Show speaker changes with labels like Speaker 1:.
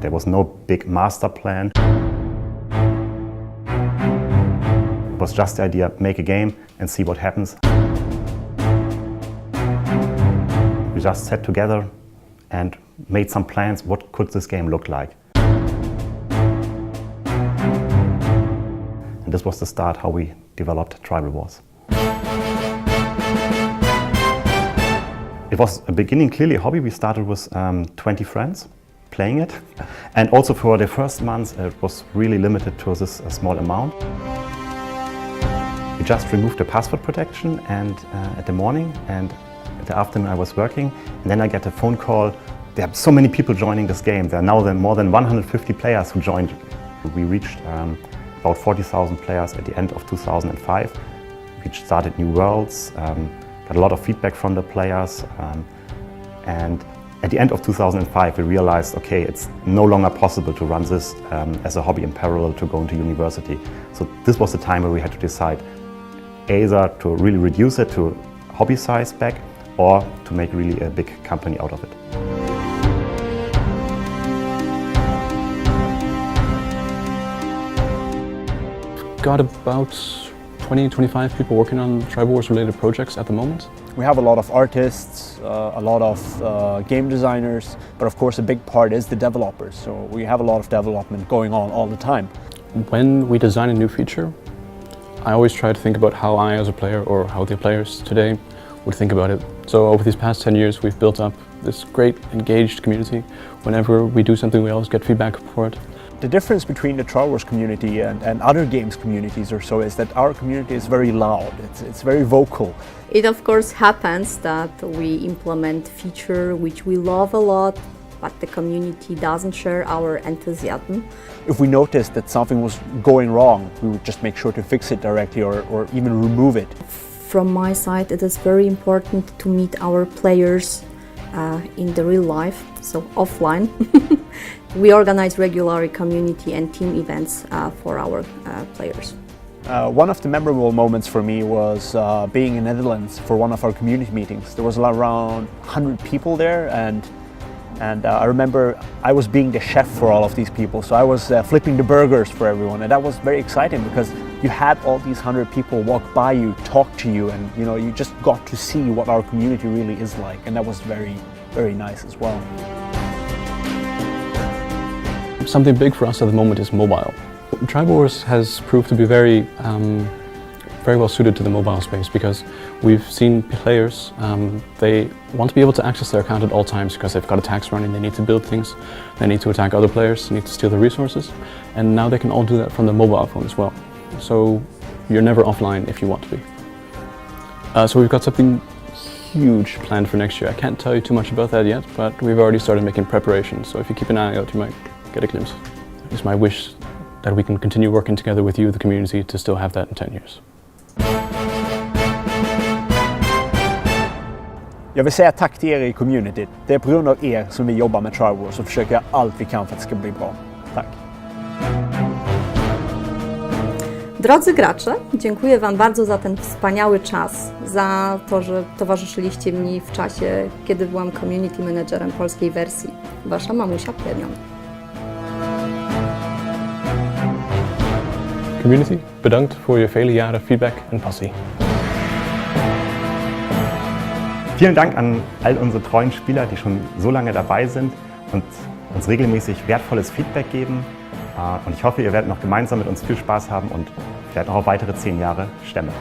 Speaker 1: There was no big master plan. It was just the idea, make a game and see what happens. We just sat together and made some plans, what could this game look like? And this was the start how we developed Tribal Wars. It was a beginning, clearly a hobby. We started with 20 friends playing it. And also for the first months, it was really limited to this small amount. We just removed the password protection and at the morning, and at the afternoon I was working. And then I get a phone call. There are so many people joining this game. There are now more than 150 players who joined. We reached about 40,000 players at the end of 2005. We started new worlds. Got a lot of feedback from the players, and at the end of 2005 we realized, okay, it's no longer possible to run this as a hobby in parallel to go into university. So this was the time where we had to decide either to really reduce it to hobby size back or to make really a big company out of it.
Speaker 2: Got about 20-25 people working on Tribal Wars related projects at the moment.
Speaker 3: We have a lot of artists, a lot of game designers, but of course a big part is the developers. So we have a lot of development going on all the time.
Speaker 2: When we design a new feature, I always try to think about how I as a player or how the players today would think about it. So over these past 10 years we've built up this great engaged community. Whenever we do something we always get feedback for it.
Speaker 3: The difference between the Tribal Wars community and other games communities or so is that our community is very loud, it's very vocal.
Speaker 4: It of course happens that we implement feature which we love a lot, but the community doesn't share our enthusiasm.
Speaker 3: If we noticed that something was going wrong, we would just make sure to fix it directly or even remove it.
Speaker 4: From my side, it is very important to meet our players in the real life, so offline. We organize regular community and team events for our players.
Speaker 3: One of the memorable moments for me was being in Netherlands for one of our community meetings. There was around 100 people there, and I remember I was being the chef for all of these people, so I was flipping the burgers for everyone, and that was very exciting because you had all these 100 people walk by you, talk to you, and you just got to see what our community really is like, and that was very, very nice as well.
Speaker 2: Something big for us at the moment is mobile. Tribal Wars has proved to be very well suited to the mobile space because we've seen players, they want to be able to access their account at all times because they've got attacks running, they need to build things, they need to attack other players, they need to steal their resources, and now they can all do that from their mobile phone as well. So you're never offline if you want to be. So we've got something huge planned for next year. I can't tell you too much about that yet, but we've already started making preparations, so if you keep an eye out you might get a glimpse. It's my wish that we can continue working together with you, the community, to still have that in 10 years.
Speaker 3: Jag vill säga tack till er i communityt. Det är på grund av er som vi jobbar med Tribal Wars och försöker göra allt vi kan för att det ska bli bra. Tack.
Speaker 4: Drodzy gracze, dziękuję Wam bardzo za ten wspaniały czas, za to, że towarzyszyliście mi w czasie, kiedy byłam community managerem polskiej wersji. Wasza mamusia Plemion.
Speaker 2: Community, bedankt voor je vele jaren feedback en passie.
Speaker 1: Vielen Dank an all unsere treuen Spieler, die schon so lange dabei sind und uns regelmäßig wertvolles Feedback geben. Und ich hoffe, ihr werdet noch gemeinsam mit uns viel Spaß haben und vielleicht noch auf weitere 10 Jahre stemmen.